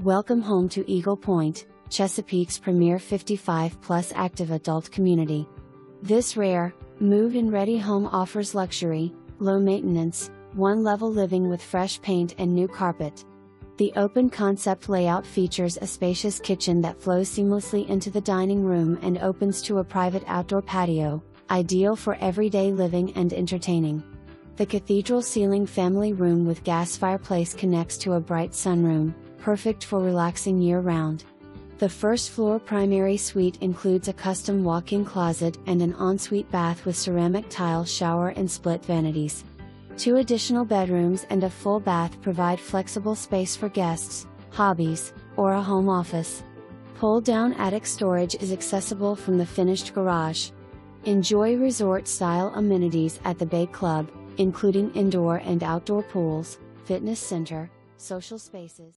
Welcome home to Eagle Pointe, Chesapeake's premier 55-plus active adult community. This rare, move-in ready home offers luxury, low maintenance, one-level living with fresh paint and new carpet. The open concept layout features a spacious kitchen that flows seamlessly into the dining room and opens to a private outdoor patio, ideal for everyday living and entertaining. The cathedral-ceiling family room with gas fireplace connects to a bright sunroom, perfect for relaxing year-round. The first-floor primary suite includes a custom walk-in closet and an ensuite bath with ceramic tile shower and split vanities. 2 additional bedrooms and a full bath provide flexible space for guests, hobbies, or a home office. Pull-down attic storage is accessible from the finished garage. Enjoy resort-style amenities at the Bay Club, including indoor and outdoor pools, fitness center, social spaces.